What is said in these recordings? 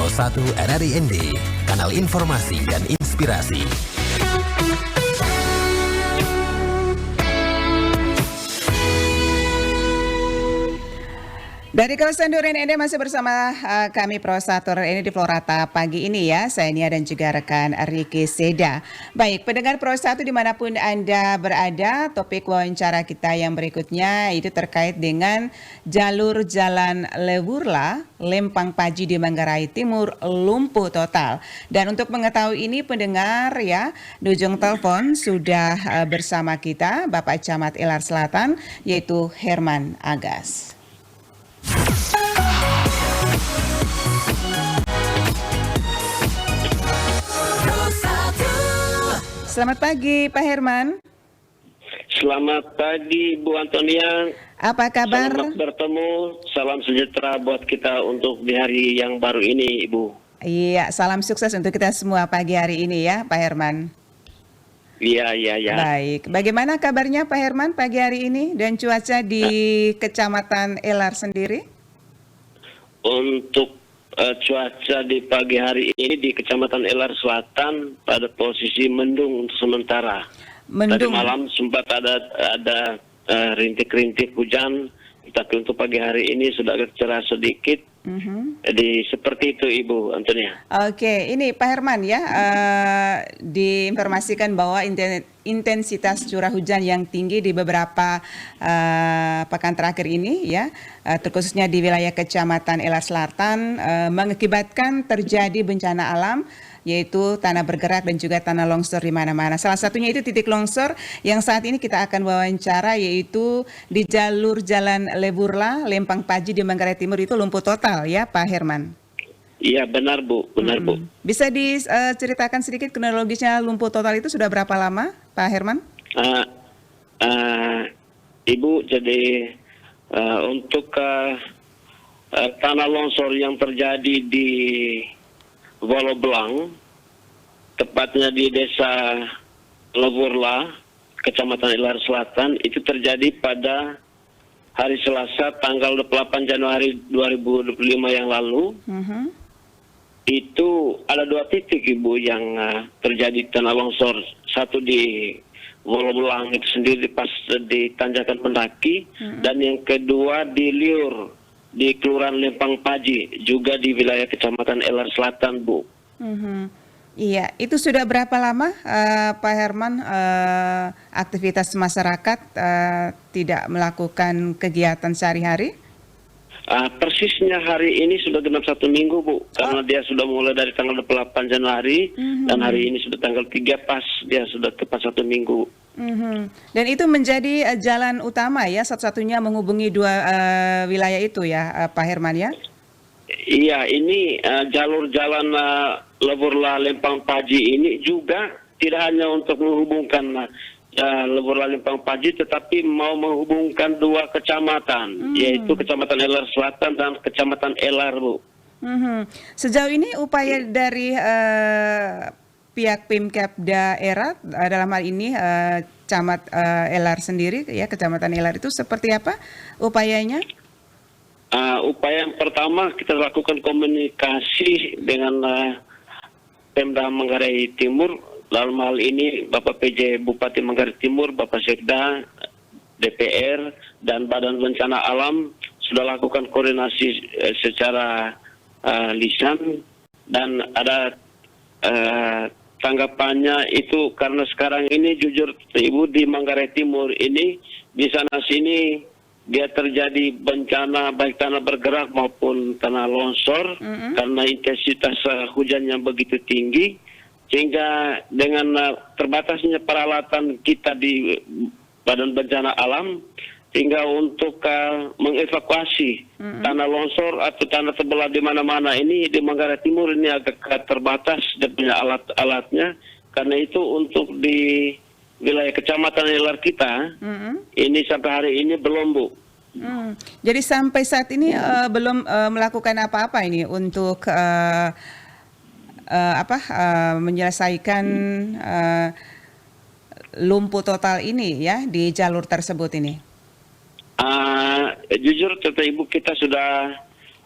Pro 1 RRI ND, kanal informasi dan inspirasi. Dari kawasan Duren ND masih bersama kami Pro 1 ini di Florata pagi ini ya, saya Nia dan juga rekan Ricky Seda. Baik, pendengar Pro 1 dimanapun Anda berada, topik wawancara kita yang berikutnya itu terkait dengan jalur jalan Lewurla, Lempang Paji di Manggarai Timur lumpuh total. Dan untuk mengetahui ini pendengar ya, di ujung telepon sudah bersama kita Bapak Camat Elar Selatan yaitu Herman Agas. Selamat pagi Pak Herman. Selamat pagi Bu Antonia. Apa kabar? Selamat bertemu, salam sejahtera buat kita untuk di hari yang baru ini Ibu. Iya, salam sukses untuk kita semua pagi hari ini ya Pak Herman. Iya. Baik, bagaimana kabarnya Pak Herman pagi hari ini dan cuaca di Kecamatan Elar sendiri? Untuk cuaca di pagi hari ini di Kecamatan Elar Selatan pada posisi mendung untuk sementara. Tadi malam sempat ada rintik-rintik hujan, tapi untuk pagi hari ini sudah agak cerah sedikit. Jadi seperti itu Ibu Antonia. Oke, ini Pak Herman ya, diinformasikan bahwa intensitas curah hujan yang tinggi di beberapa pekan terakhir ini ya, terkhususnya di wilayah Kecamatan Elar Selatan mengakibatkan terjadi bencana alam yaitu tanah bergerak dan juga tanah longsor di mana-mana. Salah satunya itu titik longsor yang saat ini kita akan wawancara yaitu di jalur Jalan Lewurla, Lempang Paji di Manggarai Timur itu lumpuh total ya Pak Herman. Iya benar Bu. Bisa diceritakan sedikit kronologisnya lumpuh total itu sudah berapa lama Pak Herman? Ibu, jadi untuk tanah longsor yang terjadi di Wolobelang, tepatnya di desa Lewurla, Kecamatan Elar Selatan, itu terjadi pada hari Selasa tanggal 28 Januari 2025 yang lalu. Itu ada 2 titik Ibu yang terjadi tanah longsor, satu di Wolobelang itu sendiri pas di Tanjakan Mendaki, dan yang kedua di Liur di Kelurahan Lempang Paji juga di wilayah Kecamatan Elar Selatan Bu. Iya, itu sudah berapa lama Pak Herman aktivitas masyarakat tidak melakukan kegiatan sehari-hari? Persisnya hari ini sudah genap 1 minggu Bu, karena dia sudah mulai dari tanggal 28 Januari dan hari ini sudah tanggal 3 pas dia sudah tepat 1 minggu. Dan itu menjadi jalan utama ya, satu-satunya menghubungi 2 wilayah itu ya Pak Herman ya? Iya, ini jalur jalan Lewurla Lempang Paji ini juga tidak hanya untuk menghubungkan Lewurla Lempang Paji, tetapi mau menghubungkan 2 kecamatan, yaitu Kecamatan Elar Selatan dan Kecamatan Elar Bu. Sejauh ini upaya dari pihak Pemkab daerah dalam hal ini Camat Elar sendiri ya, Kecamatan Elar itu seperti apa upayanya? Upaya yang pertama kita lakukan komunikasi dengan Pemda Manggarai Timur. Dalam hal ini Bapak PJ Bupati Manggarai Timur, Bapak Sekda, DPR, dan Badan Bencana Alam sudah lakukan koordinasi secara lisan, dan ada tanggapannya itu karena sekarang ini jujur Ibu di Manggarai Timur ini di sana sini dia terjadi bencana baik tanah bergerak maupun tanah longsor karena intensitas hujan yang begitu tinggi, sehingga dengan terbatasnya peralatan kita di Badan Bencana Alam, sehingga untuk mengevakuasi tanah longsor atau tanah terbelah di mana-mana ini di Manggarai Timur ini agak terbatas dan punya alat-alatnya. Karena itu untuk di wilayah Kecamatan Elar kita ini sampai hari ini belum Bu. Jadi sampai saat ini belum melakukan apa-apa ini untuk menyelesaikan lumpuh total ini ya di jalur tersebut ini. Jujur Ibu, kita sudah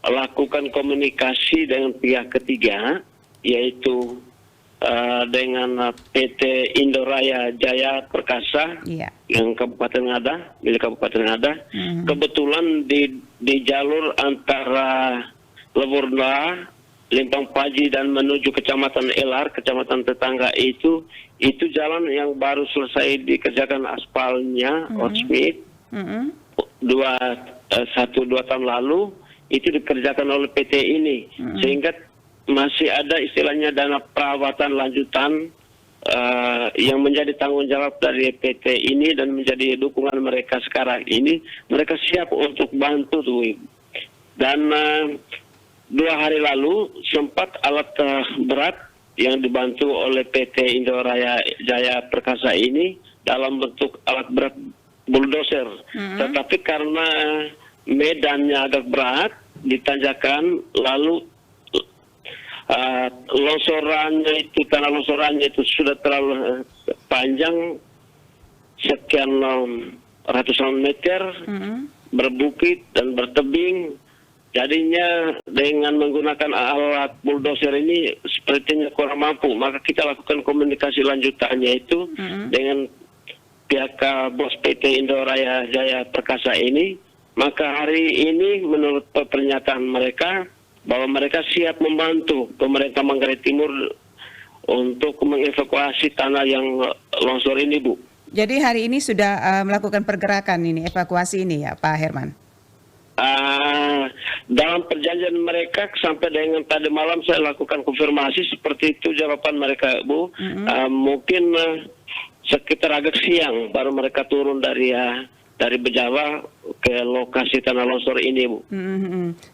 lakukan komunikasi dengan pihak ketiga, yaitu dengan PT Indoraya Jaya Perkasa yang Kabupaten Ngada, milik Kabupaten Ngada. Kebetulan di jalur antara Leburna, Lempang Paji dan menuju Kecamatan Elar, kecamatan tetangga itu jalan yang baru selesai dikerjakan aspalnya, Otsmith, 1-2 tahun lalu itu dikerjakan oleh PT ini, sehingga masih ada istilahnya dana perawatan lanjutan yang menjadi tanggung jawab dari PT ini dan menjadi dukungan mereka sekarang ini. Mereka siap untuk bantu tuh. Dan 2 hari lalu sempat alat berat yang dibantu oleh PT Indoraya Jaya Perkasa ini dalam bentuk alat berat bulldozer. Tetapi karena medannya agak berat, ditanjakan, lalu tanah longsorannya itu sudah terlalu panjang, sekian ratusan meter, berbukit dan bertebing. Jadinya dengan menggunakan alat bulldozer ini sepertinya kurang mampu. Maka kita lakukan komunikasi lanjutannya itu dengan pihak bos PT Indoraya Jaya Perkasa ini. Maka hari ini menurut pernyataan mereka bahwa mereka siap membantu pemerintah Manggarai Timur untuk mengevakuasi tanah yang longsor ini, Bu. Jadi hari ini sudah melakukan pergerakan ini, evakuasi ini ya, Pak Herman? Dalam perjanjian mereka sampai dengan tadi malam saya lakukan konfirmasi seperti itu jawaban mereka, Bu. Mungkin sekitar agak siang baru mereka turun dari Bejawa ke lokasi tanah longsor ini, Bu.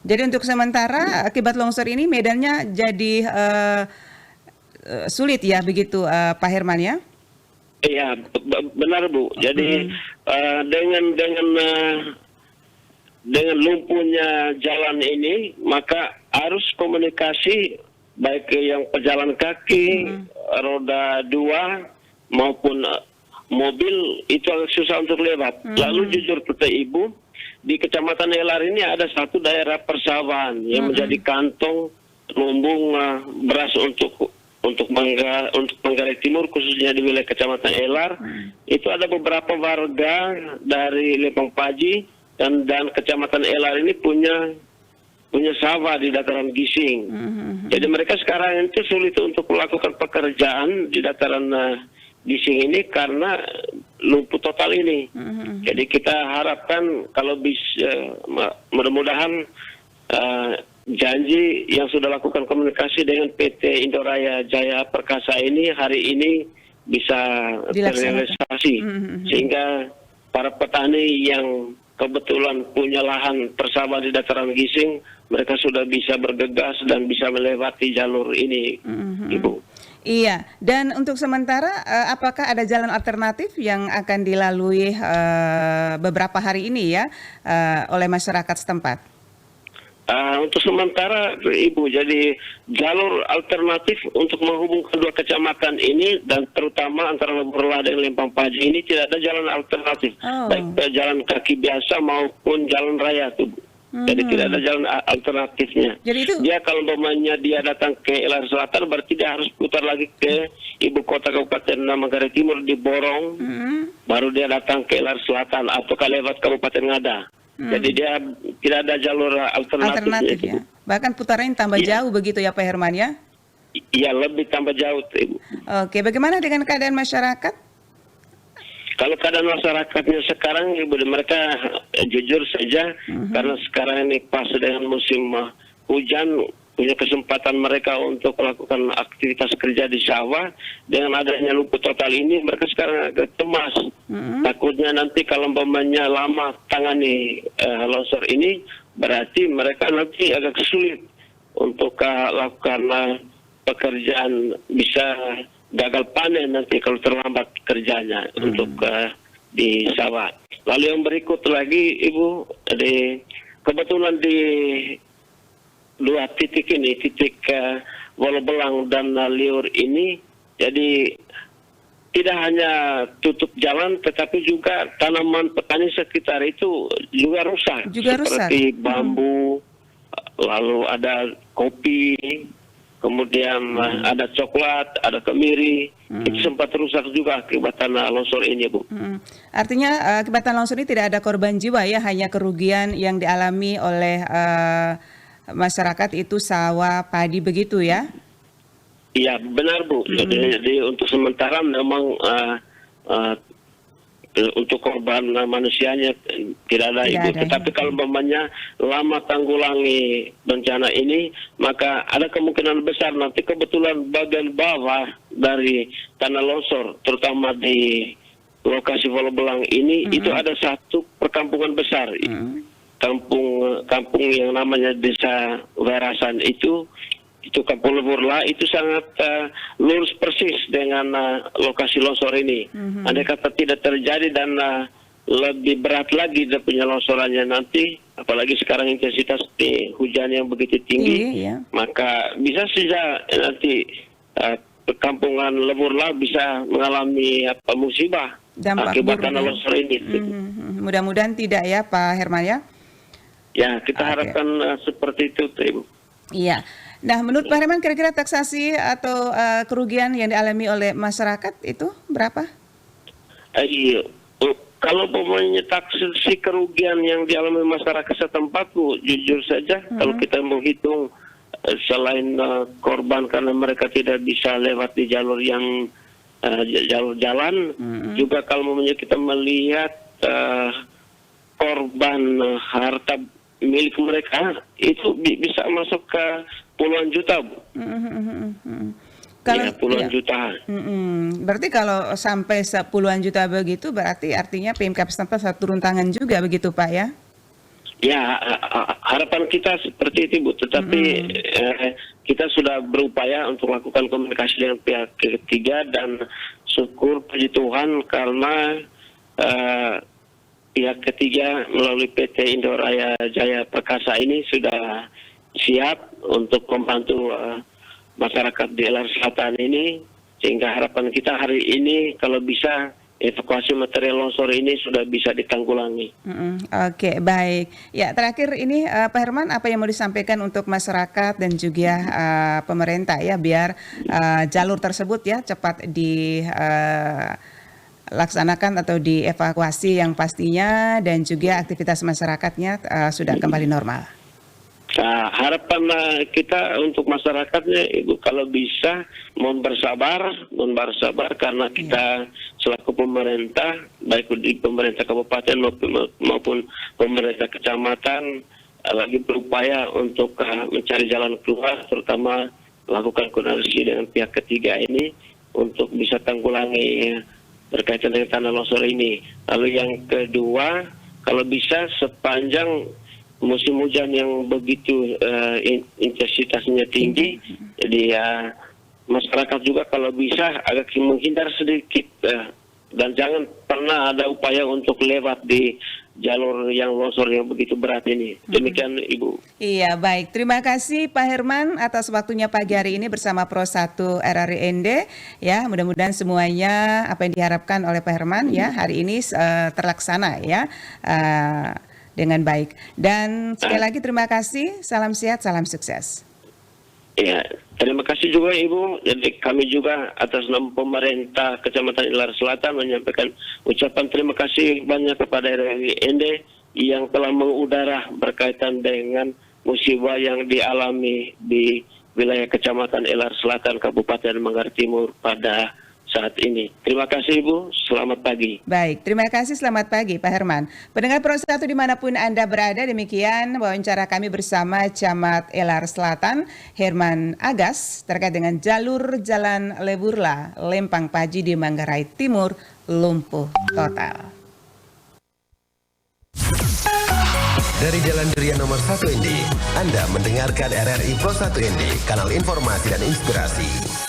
Jadi untuk sementara akibat longsor ini medannya jadi sulit ya, begitu Pak Herman ya? Iya, benar, Bu. Jadi dengan lumpuhnya jalan ini, maka arus komunikasi baik yang pejalan kaki, roda 2 maupun mobil itu agak susah untuk lewat. Lalu jujur kata Ibu, di Kecamatan Elar ini ada satu daerah persawahan yang menjadi kantong lumbung beras untuk Manggarai Timur, khususnya di wilayah Kecamatan Elar. Itu ada beberapa warga dari Lempang Paji dan Kecamatan Elar ini punya sawah di dataran Gising. Jadi mereka sekarang itu sulit untuk melakukan pekerjaan di dataran Gising ini karena lumpuh total ini. Jadi kita harapkan kalau bisa mudah-mudahan janji yang sudah lakukan komunikasi dengan PT Indoraya Jaya Perkasa ini hari ini bisa terrealisasi, sehingga para petani yang kebetulan punya lahan persawahan di dataran Gising, mereka sudah bisa bergegas dan bisa melewati jalur ini, Ibu. Iya, dan untuk sementara apakah ada jalan alternatif yang akan dilalui beberapa hari ini ya oleh masyarakat setempat? Untuk sementara, Ibu, jadi jalur alternatif untuk menghubungkan kedua kecamatan ini dan terutama antara Leburla dan Lempang Paji ini tidak ada jalan alternatif, baik jalan kaki biasa maupun jalan raya, tuh. Jadi tidak ada jalan alternatifnya. Jadi itu dia kalau umpamanya dia datang ke Elar Selatan berarti dia harus putar lagi ke ibu kota Kabupaten Manggarai Timur di Borong, baru dia datang ke Elar Selatan atau lewat Kabupaten Ngada. Jadi dia tidak ada jalur alternatif ya. Bahkan putarannya tambah jauh begitu ya Pak Herman ya? Iya, lebih tambah jauh, Ibu. Oke, bagaimana dengan keadaan masyarakat? Kalau keadaan masyarakatnya sekarang, Ibu, mereka jujur saja karena sekarang ini pas dengan musim hujan, punya kesempatan mereka untuk melakukan aktivitas kerja di sawah. Dengan adanya lumpuh total ini, mereka sekarang agak cemas. Takutnya nanti kalau umpamanya lama tangani longsor ini, berarti mereka nanti agak sulit untuk lakukan pekerjaan, bisa gagal panen nanti kalau terlambat kerjanya untuk di sawah. Lalu yang berikut lagi, Ibu, kebetulan di 2 titik ini, titik Wolobelang dan Liur ini, jadi tidak hanya tutup jalan, tetapi juga tanaman petani sekitar itu juga rusak. Seperti bambu, lalu ada kopi, kemudian ada coklat, ada kemiri. Itu sempat rusak juga akibat tanah longsor ini, Bu. Artinya akibat tanah longsor ini tidak ada korban jiwa ya, hanya kerugian yang dialami oleh masyarakat itu sawah, padi begitu ya? Iya, benar, Bu. Jadi untuk sementara memang untuk korban manusianya tidak ada, Ibu. Tetapi kalau umpamanya lama tanggulangi bencana ini, maka ada kemungkinan besar nanti kebetulan bagian bawah dari tanah longsor, terutama di lokasi Pulau Belang ini, itu ada satu perkampungan besar. Kampung yang namanya Desa Werasan itu Kampung Leburla itu sangat lurus persis dengan lokasi longsor ini. Andai kata tidak terjadi dan lebih berat lagi dia punya longsorannya nanti, apalagi sekarang intensitas hujan yang begitu tinggi, maka bisa saja nanti perkampungan Leburla bisa mengalami musibah akibat tanah longsor ini. Mudah-mudahan tidak ya, Pak Herman ya. Ya, kita harapkan seperti itu, Ibu. Iya. Nah, menurut Pak Herman kira-kira taksasi atau kerugian yang dialami oleh masyarakat itu berapa? Iya. Kalau pemanya taksasi kerugian yang dialami masyarakat setempat, Bu, jujur saja kalau kita menghitung selain korban karena mereka tidak bisa lewat di jalur yang jalur jalan, juga kalau kita melihat korban harta milik mereka itu bisa masuk ke puluhan juta, Bu. Kalau ya, puluhan juta. Berarti kalau sampai puluhan juta begitu, berarti artinya Pemkab setempat harus turun tangan juga begitu, Pak ya? Ya, harapan kita seperti itu, Bu. Tetapi kita sudah berupaya untuk melakukan komunikasi dengan pihak ketiga dan syukur puji Tuhan karena pihak ketiga melalui PT Indoraya Jaya Perkasa ini sudah siap untuk membantu masyarakat di LR Selatan ini, sehingga harapan kita hari ini kalau bisa evakuasi material longsor ini sudah bisa ditanggulangi. Oke, baik. Ya, terakhir ini Pak Herman, apa yang mau disampaikan untuk masyarakat dan juga pemerintah ya, biar jalur tersebut ya cepat laksanakan atau dievakuasi yang pastinya dan juga aktivitas masyarakatnya sudah kembali normal. Nah, harapan kita untuk masyarakatnya, Ibu, kalau bisa mohon bersabar karena kita selaku pemerintah, baik di pemerintah kabupaten maupun pemerintah kecamatan, lagi berupaya untuk mencari jalan keluar, terutama melakukan koordinasi dengan pihak ketiga ini untuk bisa tanggulangi berkaitan dengan tanah longsor ini. Lalu yang kedua, kalau bisa sepanjang musim hujan yang begitu intensitasnya tinggi, jadi masyarakat juga kalau bisa agak menghindar sedikit dan jangan pernah ada upaya untuk lewat di jalur yang longsor yang begitu berat ini. Demikian, Ibu. Iya, baik. Terima kasih Pak Herman atas waktunya pagi hari ini bersama Pro 1 RRI-ND. Ya, mudah-mudahan semuanya apa yang diharapkan oleh Pak Herman ya hari ini terlaksana ya dengan baik. Dan sekali lagi terima kasih. Salam sehat, salam sukses. Ya, terima kasih juga Ibu. Jadi kami juga atas nama pemerintah Kecamatan LR Selatan menyampaikan ucapan terima kasih banyak kepada RRI-ND yang telah mengudara berkaitan dengan musibah yang dialami di wilayah Kecamatan LR Selatan, Kabupaten Manggarai Timur pada saat ini. Terima kasih Ibu, selamat pagi. Baik, terima kasih, selamat pagi Pak Herman. Pendengar Pro 1 dimanapun Anda berada, demikian wawancara kami bersama Camat LR Selatan, Herman Agas, terkait dengan jalur Jalan Leburla, Lempang Paji di Manggarai Timur, lumpuh total. Dari Jalan Durian nomor 1 ND, Anda mendengarkan RRI Pro 1 ND, kanal informasi dan inspirasi.